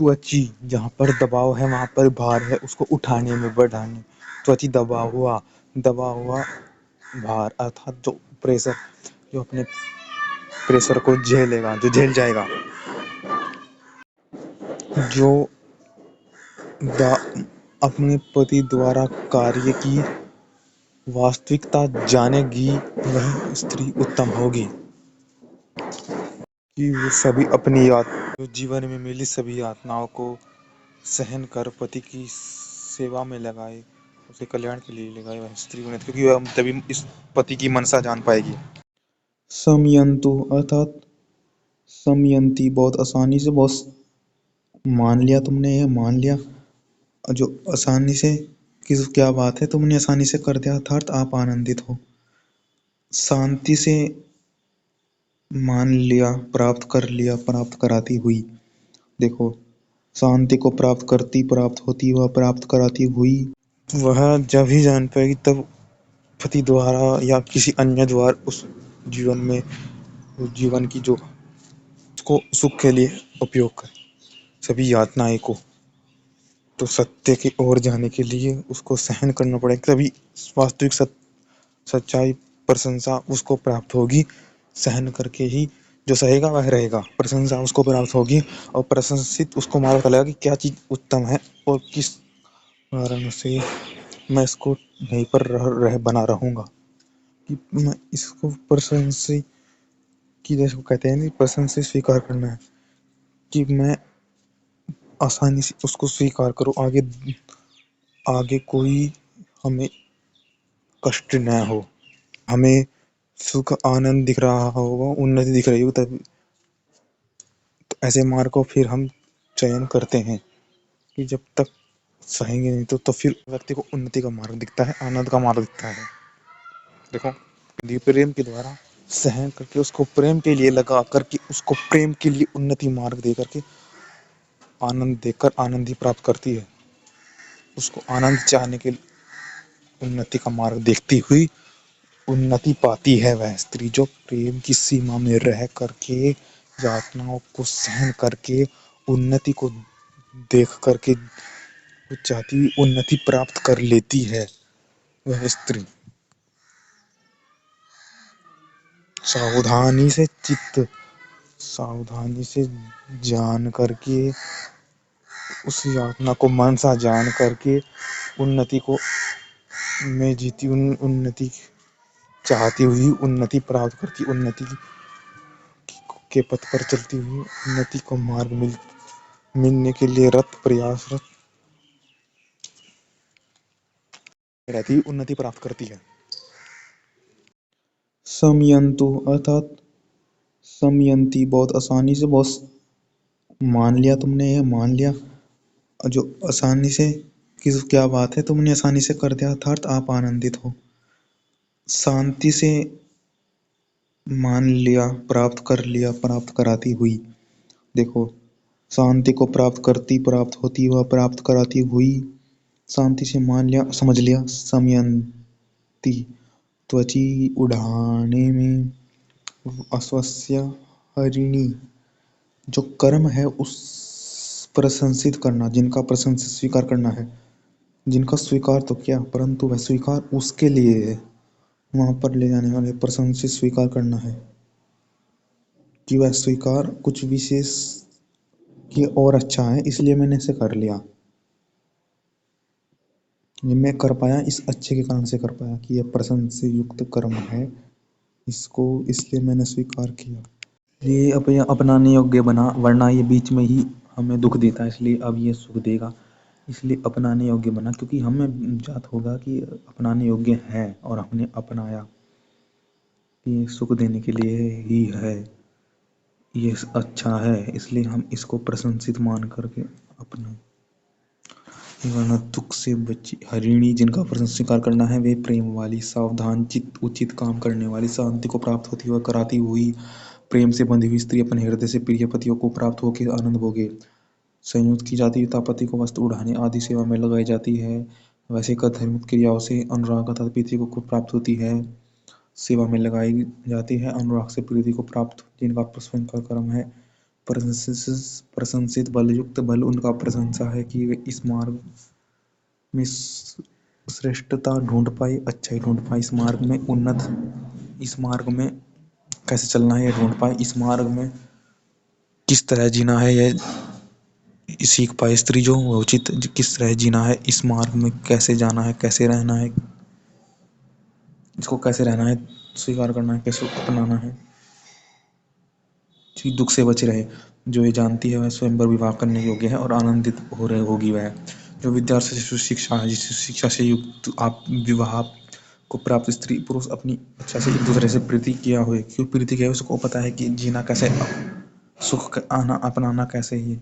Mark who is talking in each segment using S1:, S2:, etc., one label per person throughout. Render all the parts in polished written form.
S1: त्वची, जहाँ पर दबाव है वहाँ पर भार है, उसको उठाने में बढ़ाने। त्वची दबा हुआ भार अर्थात जो प्रेशर, जो अपने प्रेशर को झेलेगा, जो झेल जाएगा, जो अपने पति द्वारा कार्य की वास्तविकता जानेगी, वह स्त्री उत्तम होगी कि वो सभी अपनी जो जीवन में मिली सभी यातनाओं को सहन कर पति की सेवा में लगाए, उसे कल्याण के लिए लगाए, वह स्त्री उन्नत, क्योंकि वह तभी इस पति की मनसा जान पाएगी। समयंतु अर्थात समयंती, बहुत आसानी से, बहुत मान लिया तुमने, ये मान लिया, जो आसानी से, किस क्या बात है, तुमने आसानी से कर दिया अर्थात आप आनंदित हो। शांति से मान लिया, प्राप्त कर लिया, प्राप्त कराती हुई। देखो, शांति को प्राप्त करती, प्राप्त होती, वह प्राप्त कराती हुई, वह जब ही जान पाएगी तब पति द्वारा या किसी अन्य द्वारा उस जीवन में, उस जीवन की जो उसको सुख के लिए उपयोग करे सभी यातनाएं को, तो सत्य की ओर जाने के लिए उसको सहन करना पड़ेगा, तभी वास्तविक सच्चाई, प्रशंसा उसको प्राप्त होगी। सहन करके ही जो सहेगा वह रहेगा, प्रशंसा उसको प्राप्त होगी, और प्रशंसित उसको मालूम चलेगा कि क्या चीज़ उत्तम है और किस कारण से मैं इसको यहीं पर बना रहूँगा, कि मैं इसको प्रशंसा की, जैसे कहते हैं नहीं, प्रशंसा स्वीकार करना है, कि मैं आसानी से उसको स्वीकार करूँ, आगे आगे कोई हमें कष्ट न हो, हमें सुख आनंद दिख रहा होगा, उन्नति दिख रही हो, तब तो ऐसे मार्ग को फिर हम चयन करते हैं, कि जब तक सहेंगे नहीं तो फिर व्यक्ति को उन्नति का मार्ग दिखता है, आनंद का मार्ग दिखता है। देखो, प्रेम के द्वारा सहन करके उसको प्रेम के लिए लगा करके, उसको प्रेम के लिए उन्नति मार्ग दे करके आनंद देकर आनंद ही प्राप्त करती है। उसको आनंद चाहने के लिए उन्नति का मार्ग देखती हुई उन्नति पाती है वह स्त्री, जो प्रेम की सीमा में रह करके, यातनाओं को सहन करके, उन्नति को देख करके, वो चाहती हुई उन्नति प्राप्त कर लेती है वह स्त्री। सावधानी से जान करके, उस यातना को मन सा जान करके, उन्नति को में जीती, उन्नति चाहती हुई उन्नति प्राप्त करती, उन्नति के पथ पर चलती हुई, उन्नति को मार्ग मिलने के लिए प्रयासरत रहती, उन्नति प्राप्त करती है। समयंतु अर्थात समयंती, बहुत आसानी से, बहुत मान लिया तुमने, ये मान लिया, जो आसानी से, किस क्या बात है, तुमने आसानी से कर दिया अर्थात आप आनंदित हो। शांति से मान लिया, प्राप्त कर लिया, प्राप्त कराती हुई। देखो, शांति को प्राप्त करती, प्राप्त होती, वह प्राप्त कराती हुई, शांति से मान लिया, समझ लिया, समयंती, त्वची उड़ाने में, अस्वस्य हरिणी, जो कर्म है उस प्रशंसित करना, जिनका प्रशंसित स्वीकार करना है, जिनका स्वीकार तो क्या, परंतु वह स्वीकार उसके लिए है, वहां पर ले जाने वाले प्रशंसित स्वीकार करना है, कि वह स्वीकार कुछ विशेष कि और अच्छा है, इसलिए मैंने इसे कर लिया, ये मैं कर पाया, इस अच्छे के कारण से कर पाया, कि यह प्रशंसा से युक्त कर्म है, इसको इसलिए मैंने स्वीकार किया। ये अपनाने योग्य बना, वरना ये बीच में ही हमें दुख देता है, इसलिए अब ये सुख देगा, इसलिए अपनाने योग्य बना, क्योंकि हमें जात होगा कि अपनाने योग्य है और हमने अपनाया, ये सुख देने के लिए ही है, ये अच्छा है, इसलिए हम इसको प्रशंसित मान करके अपना, वरना दुख से बची हरिणी, जिनका प्रश्न स्वीकार करना है, वे प्रेम वाली, सावधान चित्त, उचित काम करने वाली, शांति को प्राप्त होती हुई, कराती हुई, प्रेम से बंधी हुई स्त्री अपने हृदय से प्रिय पतियों को प्राप्त होकर आनंद भोगे। संयुक्त की जाती है, पति को वस्त्र उड़ाने आदि सेवा में लगाई जाती है, वैसे कर धर्मिक क्रियाओं से अनुराग तथा प्रीति को प्राप्त होती है, सेवा में लगाई जाती है, अनुराग से प्रीति को प्राप्त, जिनका स्वयं का कर्म है, प्रशंसित बलयुक्त बल उनका प्रशंसा है कि वे इस मार्ग में श्रेष्ठता ढूंढ पाए, अच्छाई ढूंढ पाए, इस मार्ग में कैसे चलना है यह ढूंढ पाए, इस मार्ग में किस तरह जीना है यह सीख पाए। स्त्री जो उचित किस तरह जीना है, इस मार्ग में कैसे जाना है, कैसे रहना है, इसको कैसे रहना है, स्वीकार करना है, कैसे अपनाना है, दुख से बचे रहे। जो ये जानती है वह स्वयंवर विवाह करने योग्य है और आनंदित हो रहे होगी। वह जो विद्यार्थी से शिक्षा है, जिस शिक्षा से युक्त आप विवाह को प्राप्त स्त्री पुरुष अपनी इच्छा से एक दूसरे से प्रीति किया हुए, क्यों प्रीति किया, उसको पता है कि जीना कैसे, सुख आना अपनाना कैसे ही,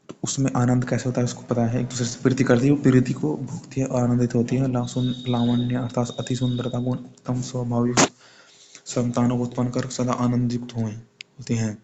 S1: तो उसमें आनंद कैसे होता है उसको पता है। एक दूसरे से प्रीति करती है, वो प्रीति को भुगती है और आनंदित होती है। लावण्य अर्थात अति सुंदरता गुण उत्तम स्वभाव संतानों को उत्पन्न कर सदा आनंदित होते हैं।